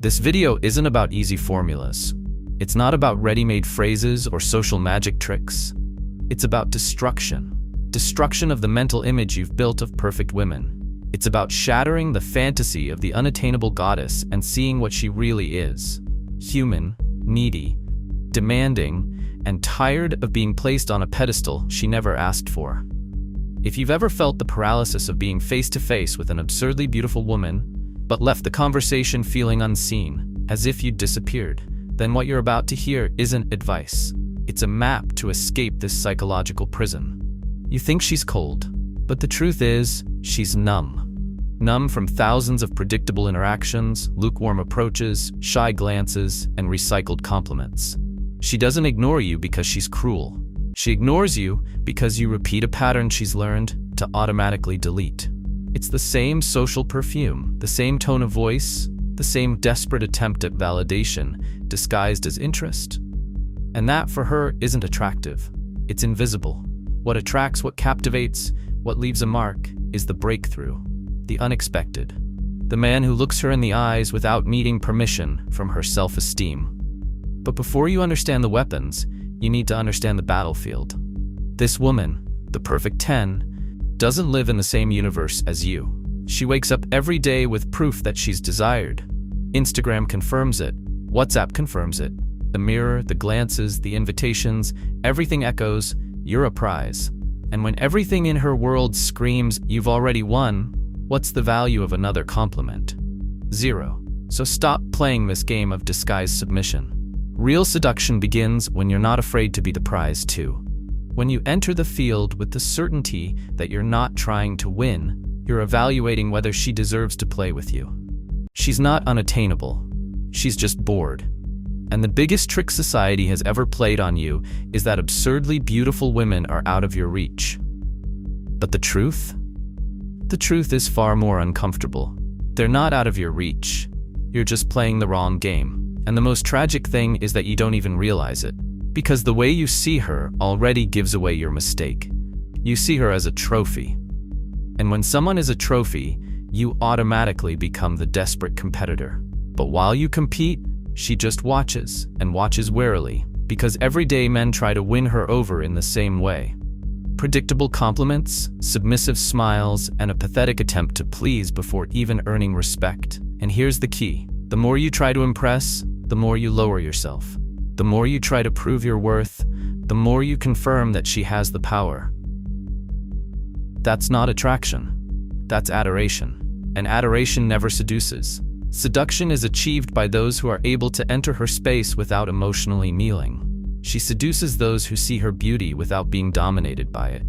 This video isn't about easy formulas. It's not about ready-made phrases or social magic tricks. It's about destruction. Destruction of the mental image you've built of perfect women. It's about shattering the fantasy of the unattainable goddess and seeing what she really is. Human, needy, demanding, and tired of being placed on a pedestal she never asked for. If you've ever felt the paralysis of being face-to-face with an absurdly beautiful woman, but left the conversation feeling unseen, as if you'd disappeared, then what you're about to hear isn't advice. It's a map to escape this psychological prison. You think she's cold, but the truth is, she's numb. Numb from thousands of predictable interactions, lukewarm approaches, shy glances, and recycled compliments. She doesn't ignore you because she's cruel. She ignores you because you repeat a pattern she's learned to automatically delete. It's the same social perfume, the same tone of voice, the same desperate attempt at validation disguised as interest. And that, for her, isn't attractive. It's invisible. What attracts, what captivates, what leaves a mark is the breakthrough, the unexpected. The man who looks her in the eyes without needing permission from her self-esteem. But before you understand the weapons, you need to understand the battlefield. This woman, the perfect 10, doesn't live in the same universe as you. She wakes up every day with proof that she's desired. Instagram confirms it. WhatsApp confirms it. The mirror, the glances, the invitations, everything echoes, you're a prize. And when everything in her world screams, you've already won, what's the value of another compliment? Zero. So stop playing this game of disguised submission. Real seduction begins when you're not afraid to be the prize too. When you enter the field with the certainty that you're not trying to win, you're evaluating whether she deserves to play with you. She's not unattainable. She's just bored. And the biggest trick society has ever played on you is that absurdly beautiful women are out of your reach. But the truth? The truth is far more uncomfortable. They're not out of your reach. You're just playing the wrong game. And the most tragic thing is that you don't even realize it. Because the way you see her already gives away your mistake. You see her as a trophy. And when someone is a trophy, you automatically become the desperate competitor. But while you compete, she just watches, and watches warily, because every day men try to win her over in the same way. Predictable compliments, submissive smiles, and a pathetic attempt to please before even earning respect. And here's the key. The more you try to impress, the more you lower yourself. The more you try to prove your worth, the more you confirm that she has the power. That's not attraction. That's adoration. And adoration never seduces. Seduction is achieved by those who are able to enter her space without emotionally kneeling. She seduces those who see her beauty without being dominated by it.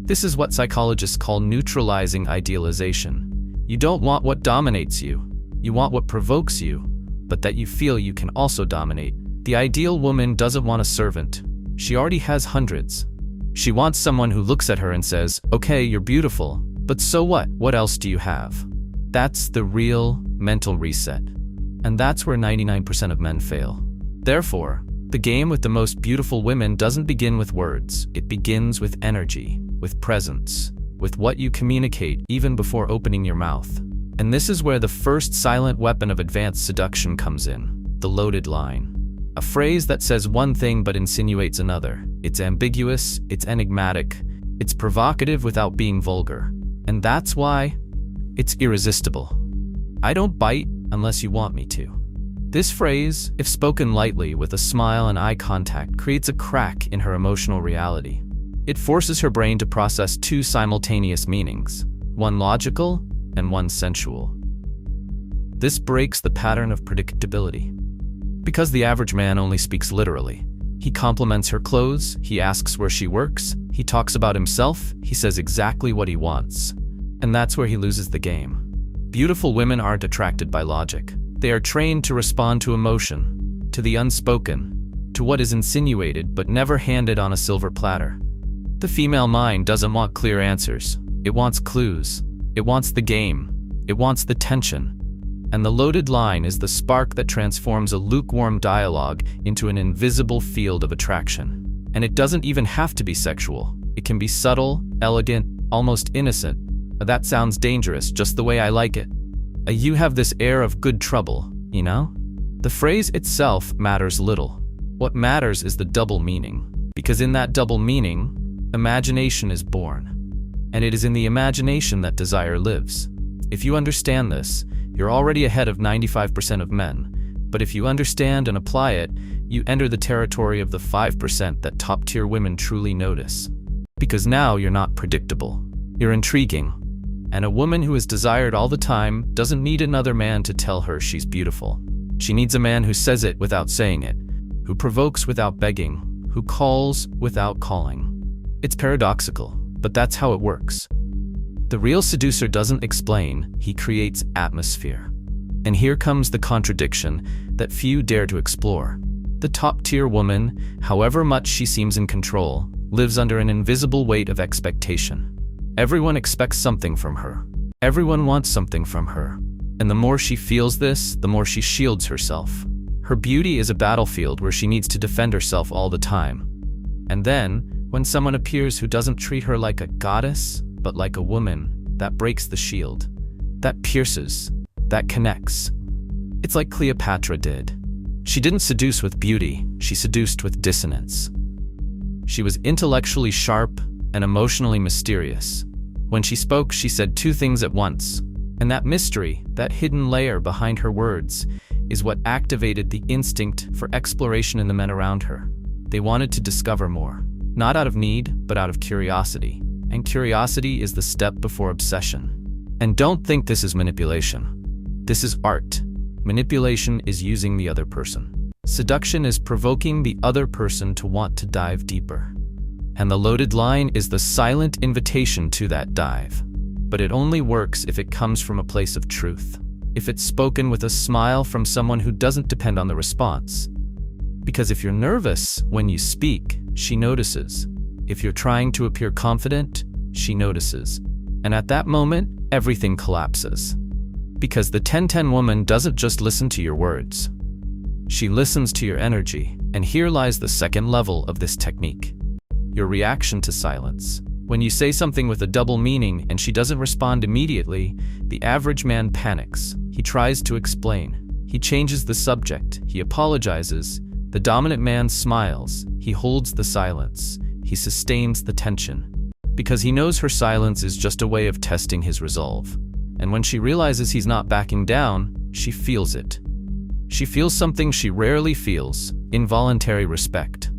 This is what psychologists call neutralizing idealization. You don't want what dominates you. You want what provokes you, but that you feel you can also dominate. The ideal woman doesn't want a servant. She already has hundreds. She wants someone who looks at her and says, "Okay, you're beautiful, but so what? What else do you have?" That's the real mental reset. And that's where 99% of men fail. Therefore, the game with the most beautiful women doesn't begin with words. It begins with energy, with presence, with what you communicate even before opening your mouth. And this is where the first silent weapon of advanced seduction comes in, the loaded line. A phrase that says one thing but insinuates another. It's ambiguous, it's enigmatic, it's provocative without being vulgar. And that's why it's irresistible. I don't bite unless you want me to. This phrase, if spoken lightly with a smile and eye contact, creates a crack in her emotional reality. It forces her brain to process two simultaneous meanings, one logical and one sensual. This breaks the pattern of predictability. Because the average man only speaks literally. He compliments her clothes, he asks where she works, he talks about himself, he says exactly what he wants. And that's where he loses the game. Beautiful women aren't attracted by logic. They are trained to respond to emotion, to the unspoken, to what is insinuated but never handed on a silver platter. The female mind doesn't want clear answers. It wants clues. It wants the game. It wants the tension. And the loaded line is the spark that transforms a lukewarm dialogue into an invisible field of attraction. And it doesn't even have to be sexual. It can be subtle, elegant, almost innocent. That sounds dangerous, just the way I like it. You have this air of good trouble. you know? The phrase itself matters little. What matters is the double meaning, because in that double meaning, imagination is born. And it is in the imagination that desire lives. If you understand this, you're already ahead of 95% of men. But if you understand and apply it, you enter the territory of the 5% that top-tier women truly notice. Because now you're not predictable. You're intriguing. And a woman who is desired all the time doesn't need another man to tell her she's beautiful. She needs a man who says it without saying it, who provokes without begging, who calls without calling. It's paradoxical, but that's how it works. The real seducer doesn't explain, he creates atmosphere. And here comes the contradiction that few dare to explore. The top-tier woman, however much she seems in control, lives under an invisible weight of expectation. Everyone expects something from her. Everyone wants something from her. And the more she feels this, the more she shields herself. Her beauty is a battlefield where she needs to defend herself all the time. And then, when someone appears who doesn't treat her like a goddess, but like a woman, that breaks the shield. That pierces. That connects. It's like Cleopatra did. She didn't seduce with beauty, she seduced with dissonance. She was intellectually sharp and emotionally mysterious. When she spoke, she said two things at once. And that mystery, that hidden layer behind her words, is what activated the instinct for exploration in the men around her. They wanted to discover more, not out of need, but out of curiosity. And curiosity is the step before obsession. And don't think this is manipulation. This is art. Manipulation is using the other person. Seduction is provoking the other person to want to dive deeper. And the loaded line is the silent invitation to that dive. But it only works if it comes from a place of truth. If it's spoken with a smile from someone who doesn't depend on the response. Because if you're nervous when you speak, she notices. If you're trying to appear confident, she notices. And at that moment, everything collapses. Because the 10-10 woman doesn't just listen to your words. She listens to your energy, and here lies the second level of this technique. Your reaction to silence. When you say something with a double meaning and she doesn't respond immediately, the average man panics. He tries to explain. He changes the subject. He apologizes. The dominant man smiles. He holds the silence. He sustains the tension. Because he knows her silence is just a way of testing his resolve. And when she realizes he's not backing down, she feels it. She feels something she rarely feels, involuntary respect.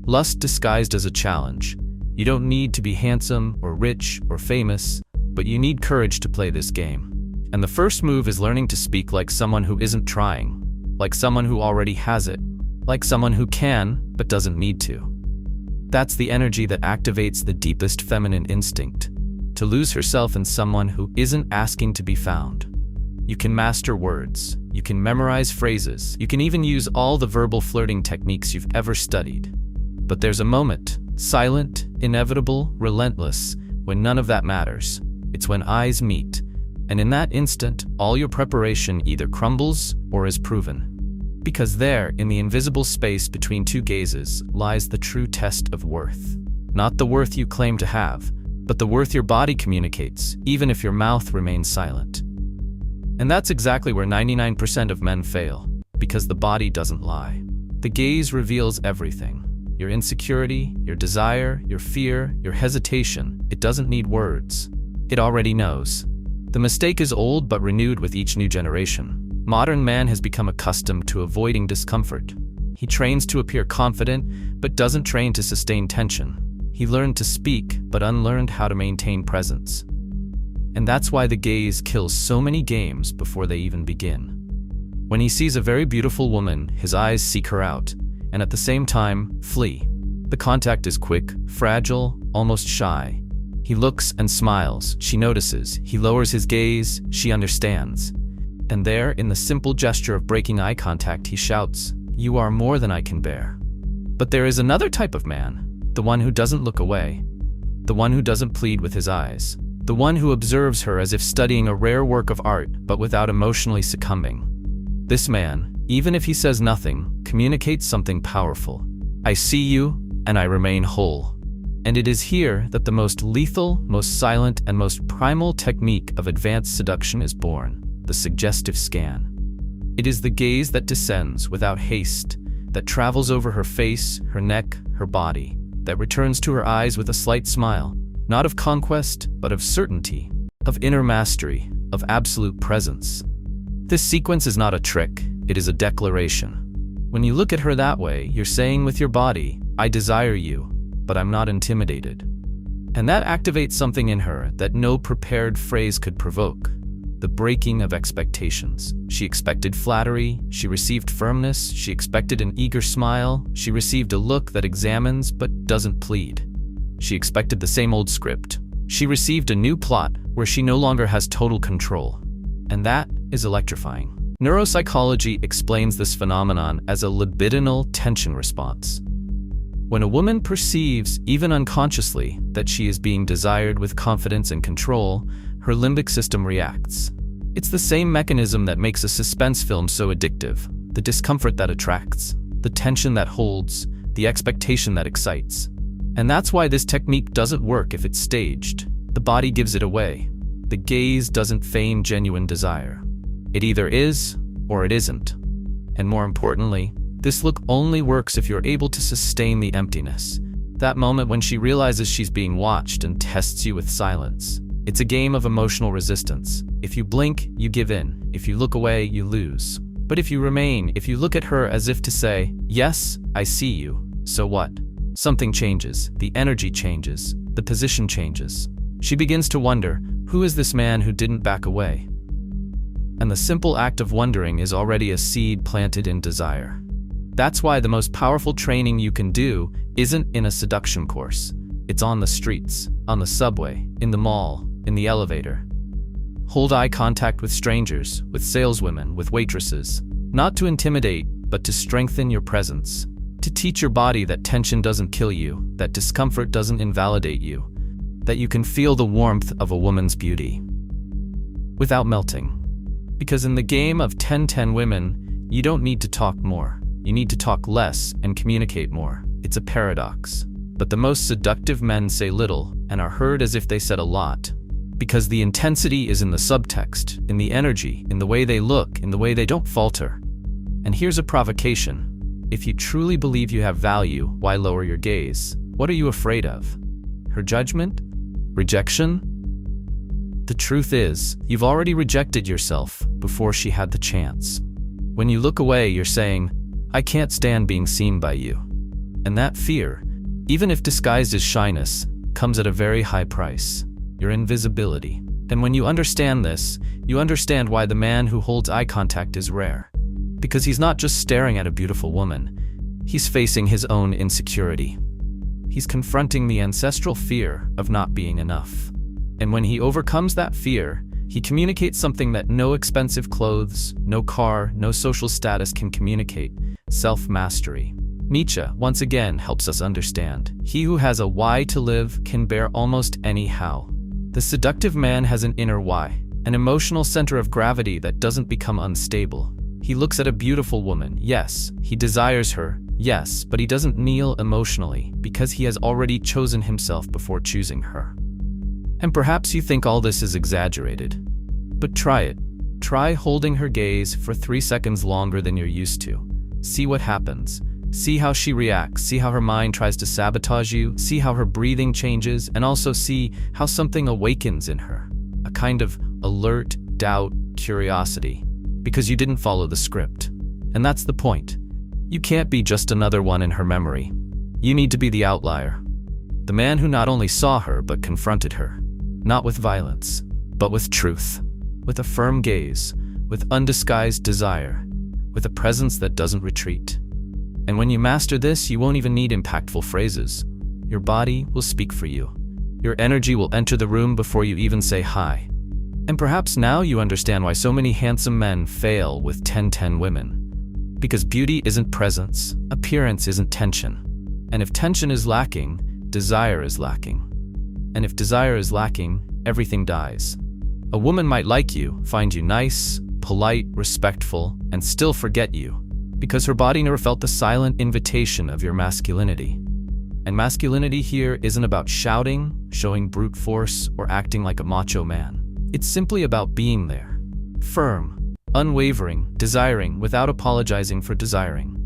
Lust disguised as a challenge. You don't need to be handsome or rich or famous, but you need courage to play this game. And the first move is learning to speak like someone who isn't trying, like someone who already has it, like someone who can, but doesn't need to. That's the energy that activates the deepest feminine instinct, to lose herself in someone who isn't asking to be found. You can master words, you can memorize phrases, you can even use all the verbal flirting techniques you've ever studied. But there's a moment, silent, inevitable, relentless, when none of that matters. It's when eyes meet. And in that instant, all your preparation either crumbles or is proven. Because there, in the invisible space between two gazes, lies the true test of worth. Not the worth you claim to have, but the worth your body communicates, even if your mouth remains silent. And that's exactly where 99% of men fail, because the body doesn't lie. The gaze reveals everything. Your insecurity, your desire, your fear, your hesitation. It doesn't need words. It already knows. The mistake is old but renewed with each new generation. Modern man has become accustomed to avoiding discomfort. He trains to appear confident, but doesn't train to sustain tension. He learned to speak, but unlearned how to maintain presence. And that's why the gaze kills so many games before they even begin. When he sees a very beautiful woman, his eyes seek her out, and at the same time, flee. The contact is quick, fragile, almost shy. He looks and smiles, she notices. He lowers his gaze, she understands. And there, in the simple gesture of breaking eye contact, he shouts, "You are more than I can bear." But there is another type of man, the one who doesn't look away, the one who doesn't plead with his eyes, the one who observes her as if studying a rare work of art, but without emotionally succumbing. This man, even if he says nothing, communicates something powerful. I see you, and I remain whole. And it is here that the most lethal, most silent, and most primal technique of advanced seduction is born, the suggestive scan. It is the gaze that descends without haste, that travels over her face, her neck, her body, that returns to her eyes with a slight smile, not of conquest, but of certainty, of inner mastery, of absolute presence. This sequence is not a trick, it is a declaration. When you look at her that way, you're saying with your body, I desire you, but I'm not intimidated. And that activates something in her that no prepared phrase could provoke. The breaking of expectations. She expected flattery, she received firmness, she expected an eager smile, she received a look that examines but doesn't plead. She expected the same old script. She received a new plot where she no longer has total control. And that is electrifying. Neuropsychology explains this phenomenon as a libidinal tension response. When a woman perceives, even unconsciously, that she is being desired with confidence and control, her limbic system reacts. It's the same mechanism that makes a suspense film so addictive, the discomfort that attracts, the tension that holds, the expectation that excites. And that's why this technique doesn't work if it's staged. The body gives it away. The gaze doesn't feign genuine desire. It either is, or it isn't. And more importantly, this look only works if you're able to sustain the emptiness. That moment when she realizes she's being watched and tests you with silence. It's a game of emotional resistance. If you blink, you give in. If you look away, you lose. But if you remain, if you look at her as if to say, yes, I see you, so what? Something changes. The energy changes. The position changes. She begins to wonder, who is this man who didn't back away? And the simple act of wondering is already a seed planted in desire. That's why the most powerful training you can do isn't in a seduction course. It's on the streets, on the subway, in the mall, in the elevator. Hold eye contact with strangers, with saleswomen, with waitresses. Not to intimidate, but to strengthen your presence. To teach your body that tension doesn't kill you, that discomfort doesn't invalidate you, that you can feel the warmth of a woman's beauty without melting. Because in the game of 10-10 women, you don't need to talk more. You need to talk less and communicate more. It's a paradox. But the most seductive men say little and are heard as if they said a lot. Because the intensity is in the subtext, in the energy, in the way they look, in the way they don't falter. And here's a provocation. If you truly believe you have value, why lower your gaze? What are you afraid of? Her judgment? Rejection? The truth is, you've already rejected yourself before she had the chance. When you look away, you're saying, I can't stand being seen by you. And that fear, even if disguised as shyness, comes at a very high price. Your invisibility. And when you understand this, you understand why the man who holds eye contact is rare. Because he's not just staring at a beautiful woman, he's facing his own insecurity. He's confronting the ancestral fear of not being enough. And when he overcomes that fear, he communicates something that no expensive clothes, no car, no social status can communicate: self-mastery. Nietzsche, once again, helps us understand. He who has a why to live can bear almost any how. The seductive man has an inner why, an emotional center of gravity that doesn't become unstable. He looks at a beautiful woman, yes. He desires her, yes, but he doesn't kneel emotionally because he has already chosen himself before choosing her. And perhaps you think all this is exaggerated. But try it. Try holding her gaze for 3 seconds longer than you're used to. See what happens. See how she reacts. See how her mind tries to sabotage you. See how her breathing changes. And also see how something awakens in her. A kind of alert, doubt, curiosity. Because you didn't follow the script. And that's the point. You can't be just another one in her memory. You need to be the outlier. The man who not only saw her, but confronted her. Not with violence, but with truth. With a firm gaze, with undisguised desire, with a presence that doesn't retreat. And when you master this, you won't even need impactful phrases. Your body will speak for you. Your energy will enter the room before you even say hi. And perhaps now you understand why so many handsome men fail with 10-10 women. Because beauty isn't presence, appearance isn't tension. And if tension is lacking, desire is lacking. And if desire is lacking, everything dies. A woman might like you, find you nice, polite, respectful, and still forget you, because her body never felt the silent invitation of your masculinity. And masculinity here isn't about shouting, showing brute force, or acting like a macho man. It's simply about being there. Firm, Unwavering, desiring without apologizing for desiring.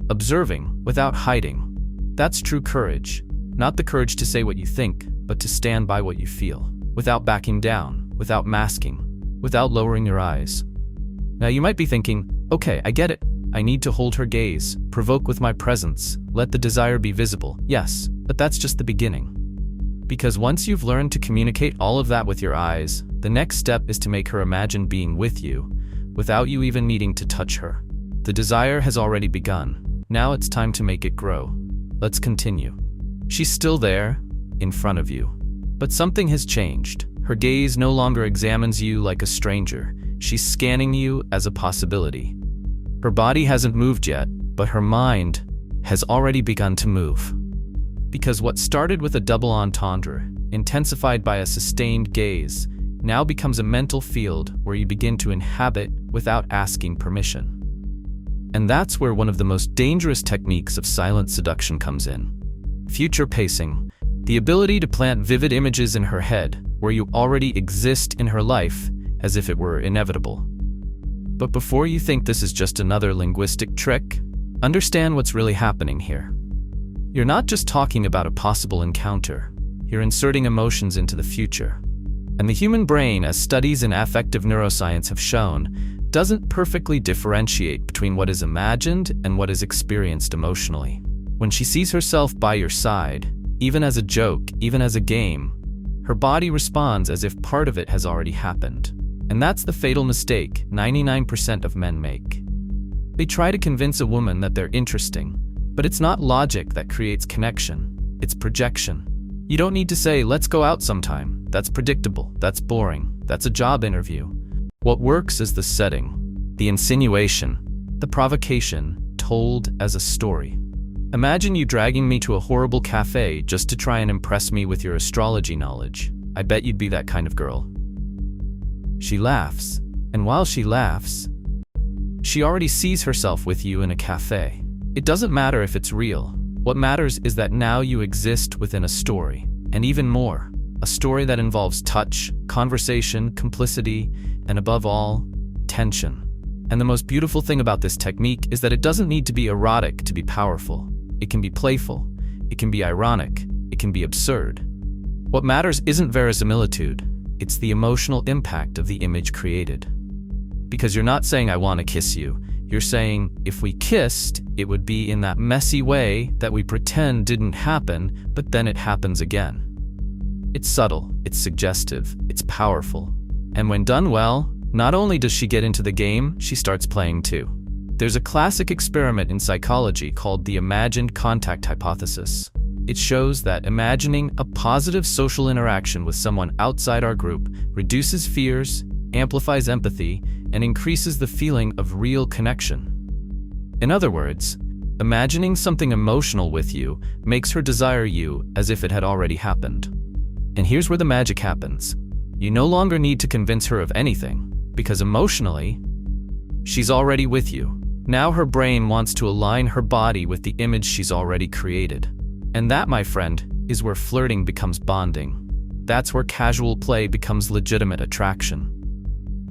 Observing without hiding. That's true courage. Not the courage to say what you think, but to stand by what you feel. Without backing down, without masking, without lowering your eyes. Now you might be thinking, okay, I get it. I need to hold her gaze, provoke with my presence, let the desire be visible. Yes, but that's just the beginning. Because once you've learned to communicate all of that with your eyes, the next step is to make her imagine being with you, without you even needing to touch her. The desire has already begun. Now it's time to make it grow. Let's continue. She's still there, in front of you. But something has changed. Her gaze no longer examines you like a stranger. She's scanning you as a possibility. Her body hasn't moved yet, but her mind has already begun to move. Because what started with a double entendre, intensified by a sustained gaze, now becomes a mental field where you begin to inhabit without asking permission. And that's where one of the most dangerous techniques of silent seduction comes in. Future pacing, the ability to plant vivid images in her head where you already exist in her life as if it were inevitable. But before you think this is just another linguistic trick, understand what's really happening here. You're not just talking about a possible encounter, you're inserting emotions into the future. And the human brain, as studies in affective neuroscience have shown, doesn't perfectly differentiate between what is imagined and what is experienced emotionally. When she sees herself by your side, even as a joke, even as a game, her body responds as if part of it has already happened. And that's the fatal mistake 99% of men make. They try to convince a woman that they're interesting, but it's not logic that creates connection, it's projection. You don't need to say, let's go out sometime. That's predictable, that's boring, that's a job interview. What works is the setting, the insinuation, the provocation, told as a story. Imagine you dragging me to a horrible cafe just to try and impress me with your astrology knowledge. I bet you'd be that kind of girl. She laughs, and while she laughs, she already sees herself with you in a cafe. It doesn't matter if it's real. What matters is that now you exist within a story, and even more, a story that involves touch, conversation, complicity, and above all, tension. And the most beautiful thing about this technique is that it doesn't need to be erotic to be powerful. It can be playful, it can be ironic, it can be absurd. What matters isn't verisimilitude, it's the emotional impact of the image created. Because you're not saying I want to kiss you, you're saying if we kissed, it would be in that messy way that we pretend didn't happen, but then it happens again. It's subtle, it's suggestive, it's powerful. And when done well, not only does she get into the game, she starts playing too. There's a classic experiment in psychology called the imagined contact hypothesis. It shows that imagining a positive social interaction with someone outside our group reduces fears, amplifies empathy, and increases the feeling of real connection. In other words, imagining something emotional with you makes her desire you as if it had already happened. And here's where the magic happens. You no longer need to convince her of anything, because emotionally, she's already with you. Now her brain wants to align her body with the image she's already created. And that, my friend, is where flirting becomes bonding. That's where casual play becomes legitimate attraction.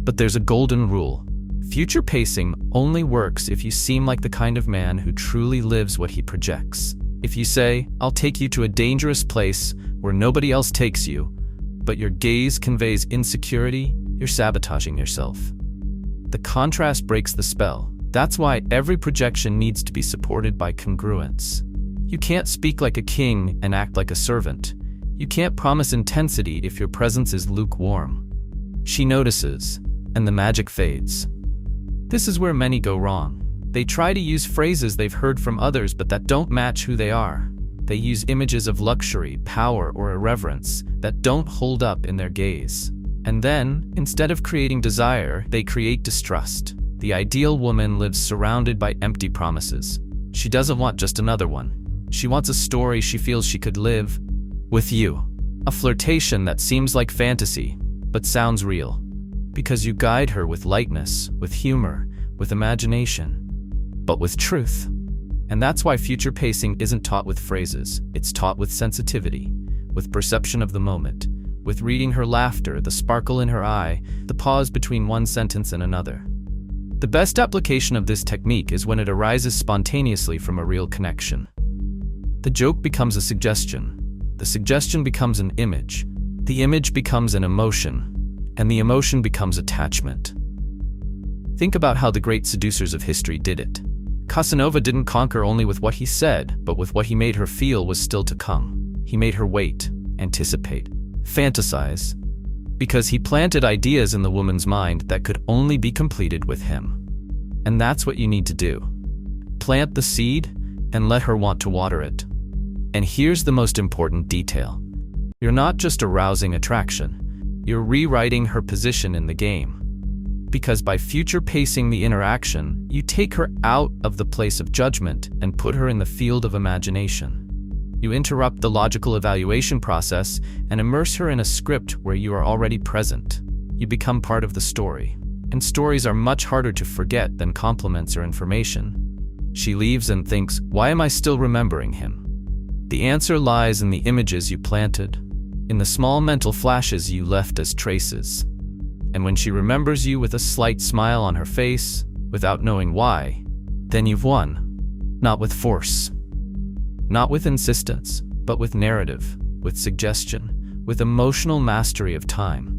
But there's a golden rule. Future pacing only works if you seem like the kind of man who truly lives what he projects. If you say, I'll take you to a dangerous place where nobody else takes you, but your gaze conveys insecurity, you're sabotaging yourself. The contrast breaks the spell. That's why every projection needs to be supported by congruence. You can't speak like a king and act like a servant. You can't promise intensity if your presence is lukewarm. She notices, and the magic fades. This is where many go wrong. They try to use phrases they've heard from others but that don't match who they are. They use images of luxury, power, or irreverence that don't hold up in their gaze. And then, instead of creating desire, they create distrust. The ideal woman lives surrounded by empty promises. She doesn't want just another one. She wants a story she feels she could live with you. A flirtation that seems like fantasy, but sounds real. Because you guide her with lightness, with humor, with imagination, but with truth. And that's why future pacing isn't taught with phrases. It's taught with sensitivity, with perception of the moment, with reading her laughter, the sparkle in her eye, the pause between one sentence and another. The best application of this technique is when it arises spontaneously from a real connection. The joke becomes a suggestion. The suggestion becomes an image. The image becomes an emotion. And the emotion becomes attachment. Think about how the great seducers of history did it. Casanova didn't conquer only with what he said, but with what he made her feel was still to come. He made her wait, anticipate, fantasize, because he planted ideas in the woman's mind that could only be completed with him. And that's what you need to do. Plant the seed and let her want to water it. And here's the most important detail. You're not just arousing attraction, you're rewriting her position in the game. Because by future pacing the interaction, you take her out of the place of judgment and put her in the field of imagination. You interrupt the logical evaluation process and immerse her in a script where you are already present. You become part of the story. And stories are much harder to forget than compliments or information. She leaves and thinks, why am I still remembering him? The answer lies in the images you planted, in the small mental flashes you left as traces. And when she remembers you with a slight smile on her face, without knowing why, then you've won. Not with force. Not with insistence, but with narrative, with suggestion, with emotional mastery of time.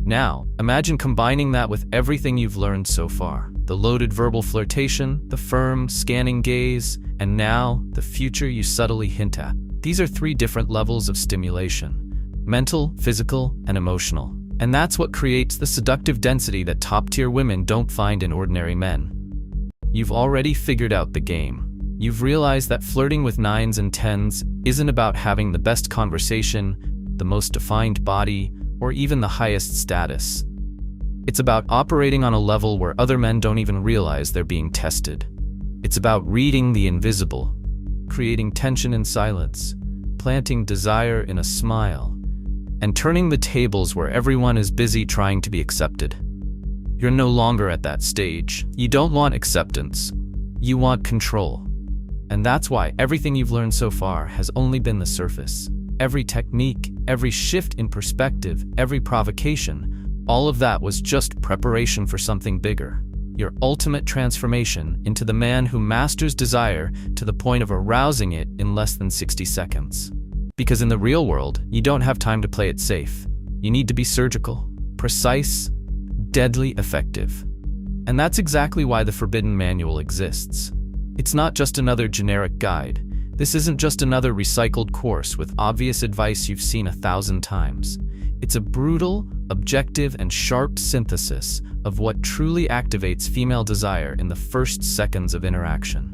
Now, imagine combining that with everything you've learned so far. The loaded verbal flirtation, the firm, scanning gaze, and now, the future you subtly hint at. These are 3 different levels of stimulation: mental, physical, and emotional. And that's what creates the seductive density that top-tier women don't find in ordinary men. You've already figured out the game. You've realized that flirting with 9s and 10s isn't about having the best conversation, the most defined body, or even the highest status. It's about operating on a level where other men don't even realize they're being tested. It's about reading the invisible, creating tension in silence, planting desire in a smile, and turning the tables where everyone is busy trying to be accepted. You're no longer at that stage. You don't want acceptance. You want control. And that's why everything you've learned so far has only been the surface. Every technique, every shift in perspective, every provocation, all of that was just preparation for something bigger. Your ultimate transformation into the man who masters desire to the point of arousing it in less than 60 seconds. Because in the real world, you don't have time to play it safe. You need to be surgical, precise, deadly effective. And that's exactly why the Forbidden Manual exists. It's not just another generic guide. This isn't just another recycled course with obvious advice you've seen 1,000 times. It's a brutal, objective, and sharp synthesis of what truly activates female desire in the first seconds of interaction.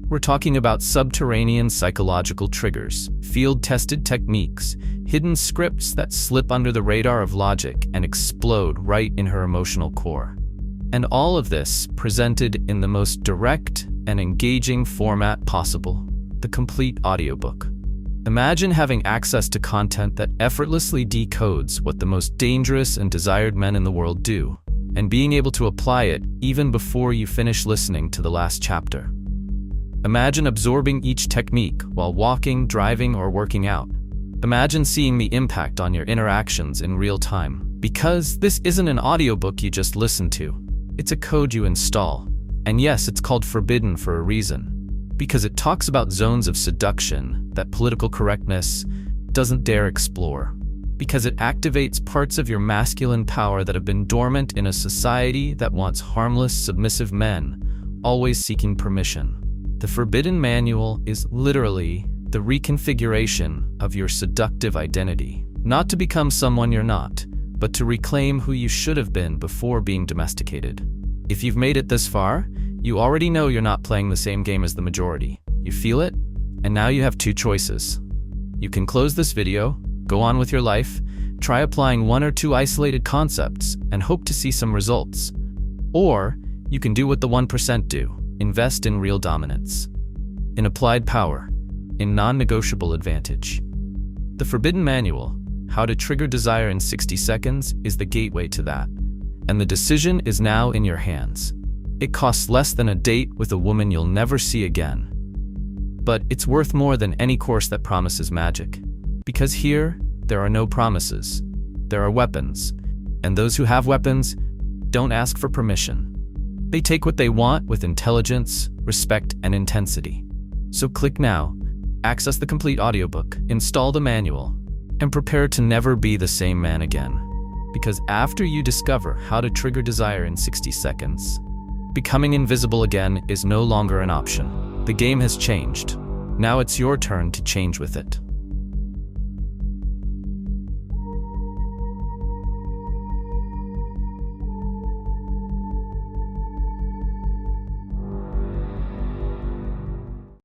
We're talking about subterranean psychological triggers, field-tested techniques, hidden scripts that slip under the radar of logic and explode right in her emotional core. And all of this presented in the most direct and engaging format possible, the complete audiobook. Imagine having access to content that effortlessly decodes what the most dangerous and desired men in the world do, and being able to apply it even before you finish listening to the last chapter. Imagine absorbing each technique while walking, driving, or working out. Imagine seeing the impact on your interactions in real time. Because this isn't an audiobook you just listen to. It's a code you install. And yes, it's called Forbidden for a reason. Because it talks about zones of seduction that political correctness doesn't dare explore. Because it activates parts of your masculine power that have been dormant in a society that wants harmless, submissive men, always seeking permission. The Forbidden Manual is literally the reconfiguration of your seductive identity. Not to become someone you're not, but to reclaim who you should have been before being domesticated. If you've made it this far, you already know you're not playing the same game as the majority. You feel it? And now you have 2 choices. You can close this video, go on with your life, try applying 1 or 2 isolated concepts, and hope to see some results. Or, you can do what the 1% do. Invest in real dominance, in applied power, in non-negotiable advantage. The Forbidden Manual, How to Trigger Desire in 60 Seconds, is the gateway to that. And the decision is now in your hands. It costs less than a date with a woman you'll never see again. But it's worth more than any course that promises magic. Because here, there are no promises. There are weapons. And those who have weapons don't ask for permission. They take what they want with intelligence, respect, and intensity. So click now, access the complete audiobook, install the manual, and prepare to never be the same man again. Because after you discover how to trigger desire in 60 seconds, becoming invisible again is no longer an option. The game has changed. Now it's your turn to change with it.